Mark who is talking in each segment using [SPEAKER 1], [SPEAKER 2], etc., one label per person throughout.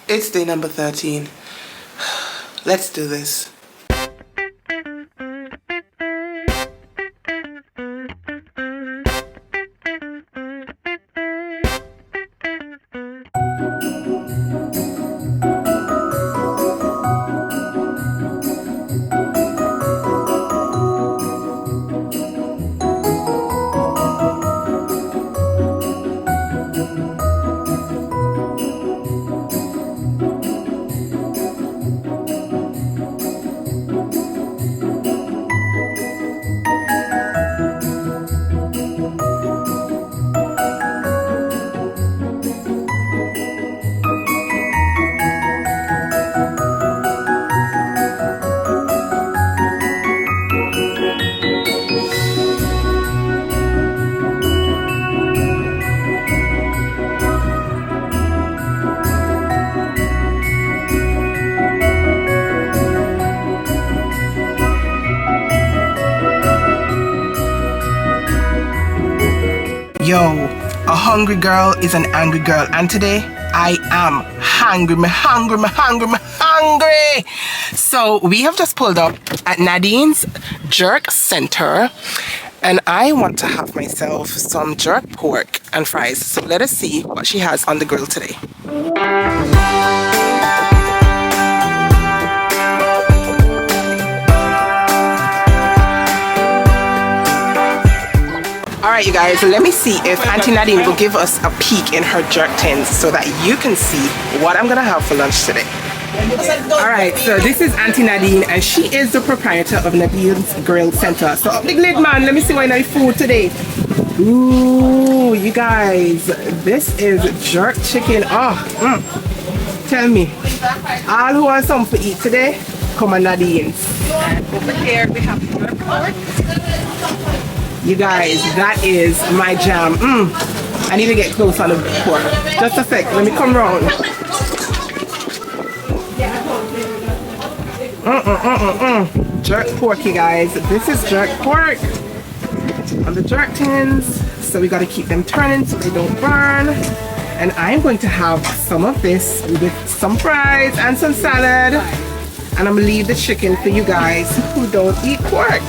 [SPEAKER 1] It's day number 13. Let's do this. Yo, a hungry girl is an angry girl, and today I am hungry. So we have just pulled up at Nadine's Jerk Center, and I want to have myself some jerk pork and fries. So let us see what she has on the grill today. Alright you guys, let me see if Auntie Nadine will give us a peek in her jerk tins so that you can see what I'm gonna have for lunch today. Alright, so this is Auntie Nadine and she is the proprietor of Nadine's Grill Center. So up the lid man, let me see what I food today. Ooh, you guys, this is jerk chicken. Tell me, all who want something to eat today, come on Nadine's. Over here we have jerk pork. You guys, that is my jam. I need to get close on the pork. Just a sec, let me come round. Jerk pork, you guys. This is jerk pork on the jerk tins. So we got to keep them turning so they don't burn. And I'm going to have some of this with some fries and some salad. And I'm going to leave the chicken for you guys who don't eat pork.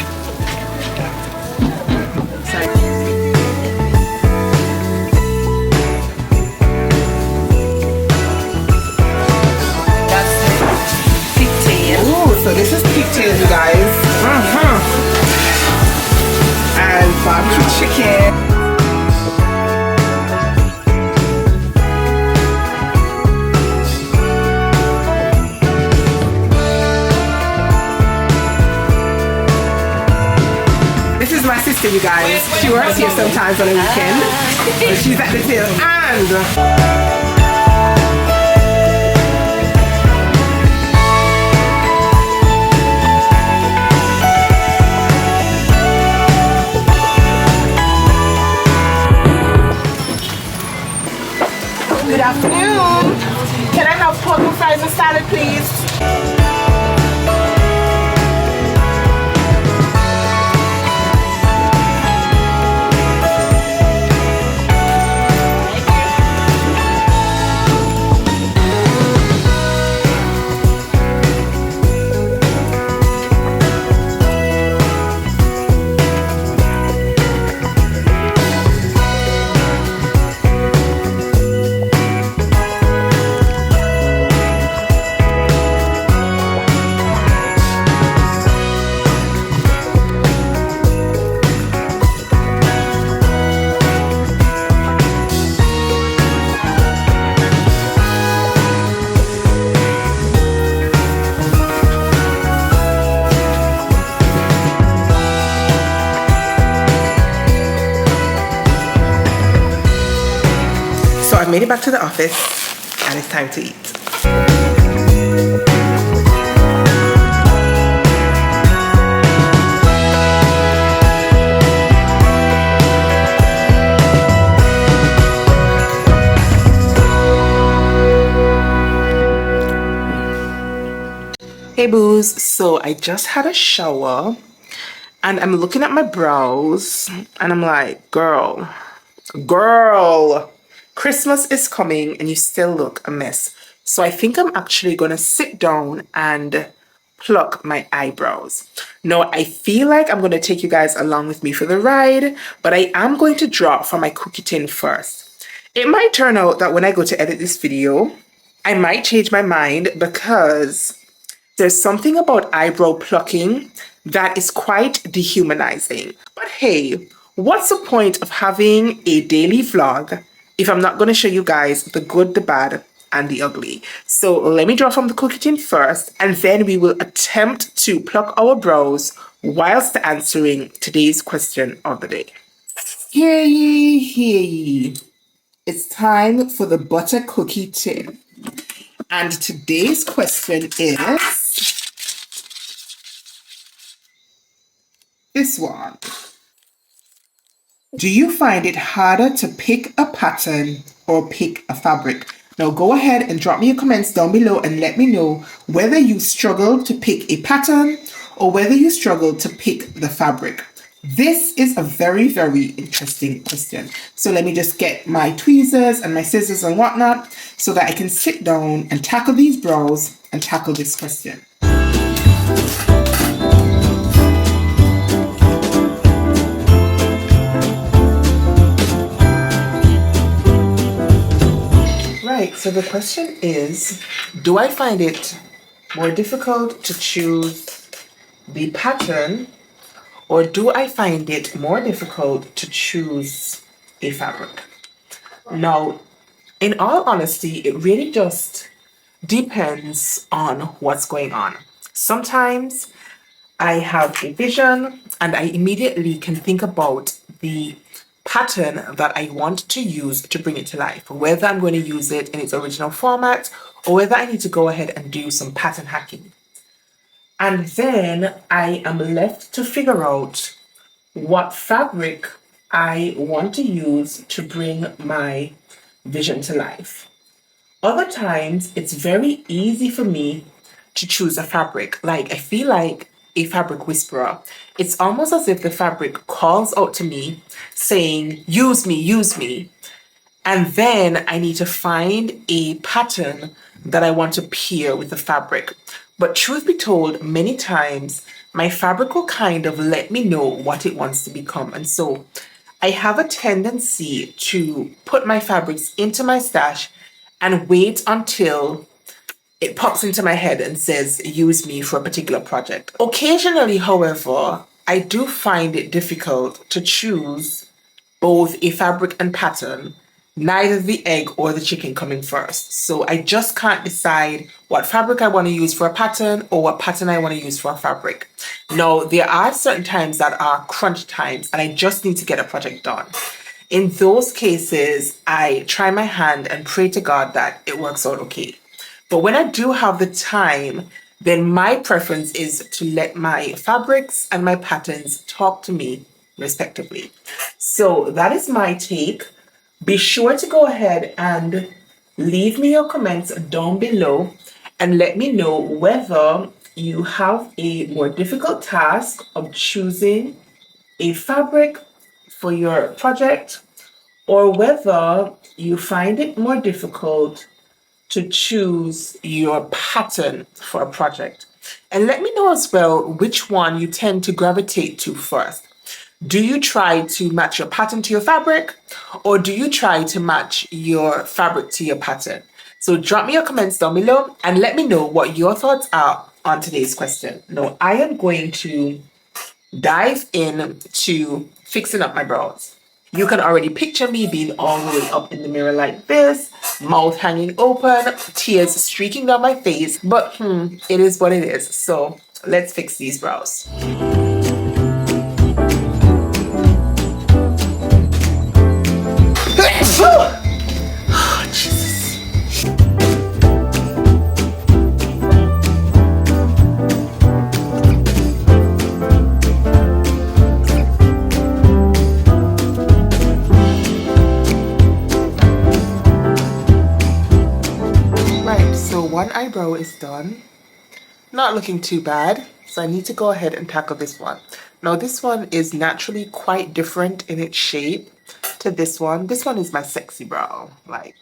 [SPEAKER 1] So this is pigtail, you guys. And barbecue chicken. This is my sister, you guys. She works here sometimes on the weekend. So she's at the tail end. Good afternoon. Can I have pork and fries and salad, please? I've made it back to the office and it's time to eat. Hey boos, so I just had a shower and I'm looking at my brows and I'm like, girl, Christmas is coming and you still look a mess. So I think I'm actually going to sit down and pluck my eyebrows. Now, I feel like I'm going to take you guys along with me for the ride, but I am going to draw for my cookie tin first. It might turn out that when I go to edit this video, I might change my mind because there's something about eyebrow plucking that is quite dehumanizing. But hey, what's the point of having a daily vlog if I'm not going to show you guys the good, the bad, and the ugly? So let me draw from the cookie tin first, and then we will attempt to pluck our brows whilst answering today's question of the day. Hear ye, hear ye. It's time for the butter cookie tin. And today's question is this one. Do you find it harder to pick a pattern or pick a fabric? Now go ahead and drop me your comments down below and let me know whether you struggle to pick a pattern or whether you struggle to pick the fabric. This is a very, very interesting question. So let me just get my tweezers and my scissors and whatnot so that I can sit down and tackle these brows and tackle this question. Right, so the question is, do I find it more difficult to choose the pattern, or do I find it more difficult to choose a fabric? Now, in all honesty, it really just depends on what's going on. Sometimes I have a vision and I immediately can think about the pattern that I want to use to bring it to life, whether I'm going to use it in its original format or whether I need to go ahead and do some pattern hacking. And then I am left to figure out what fabric I want to use to bring my vision to life. Other times, it's very easy for me to choose a fabric. Like, I feel like a fabric whisperer. It's almost as if the fabric calls out to me saying, use me, use me. And then I need to find a pattern that I want to pair with the fabric. But truth be told, many times my fabric will kind of let me know what it wants to become. And so I have a tendency to put my fabrics into my stash and wait until it pops into my head and says, use me for a particular project. Occasionally, however, I do find it difficult to choose both a fabric and pattern, neither the egg or the chicken coming first. So I just can't decide what fabric I want to use for a pattern or what pattern I want to use for a fabric. Now, there are certain times that are crunch times and I just need to get a project done. In those cases, I try my hand and pray to God that it works out okay. But when I do have the time, then my preference is to let my fabrics and my patterns talk to me respectively. So that is my take. Be sure to go ahead and leave me your comments down below and let me know whether you have a more difficult task of choosing a fabric for your project, or whether you find it more difficult to choose your pattern for a project. And let me know as well which one you tend to gravitate to first. Do you try to match your pattern to your fabric, or do you try to match your fabric to your pattern? So drop me your comments down below and let me know what your thoughts are on today's question. Now, I am going to dive in to fixing up my brows. You can already picture me being all the way up in the mirror like this, mouth hanging open, tears streaking down my face, but it is what it is. So let's fix these brows. Oh, Jesus. Right, so one eyebrow is done. Not looking too bad, so I need to go ahead and tackle this one. Now this one is naturally quite different in its shape to this one. This one is my sexy brow, like,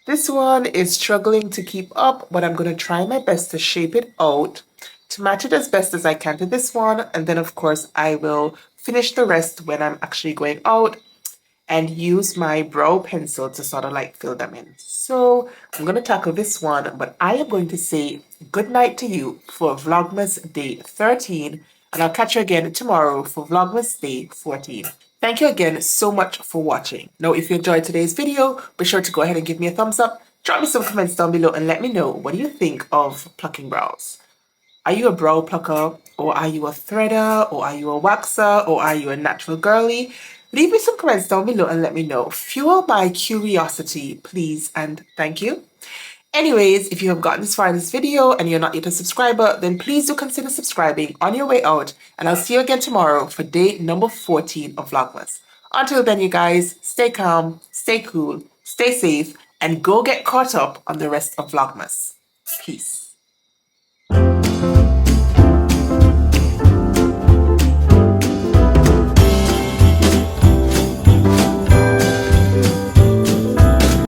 [SPEAKER 1] This one is struggling to keep up, but I'm going to try my best to shape it out to match it as best as I can to this one. And then of course I will finish the rest when I'm actually going out and use my brow pencil to sort of like fill them in. So I'm going to tackle this one, but I am going to say good night to you for Vlogmas Day 13, and I'll catch you again tomorrow for Vlogmas Day 14. Thank you again so much for watching. Now, if you enjoyed today's video, be sure to go ahead and give me a thumbs up, drop me some comments down below, and let me know what do you think of plucking brows. Are you a brow plucker, or are you a threader, or are you a waxer, or are you a natural girly? Leave me some comments down below and let me know. Fuel my curiosity, please, and thank you. Anyways, if you have gotten this far in this video and you're not yet a subscriber, then please do consider subscribing on your way out, and I'll see you again tomorrow for day number 14 of Vlogmas. Until then, you guys, stay calm, stay cool, stay safe, and go get caught up on the rest of Vlogmas. Peace.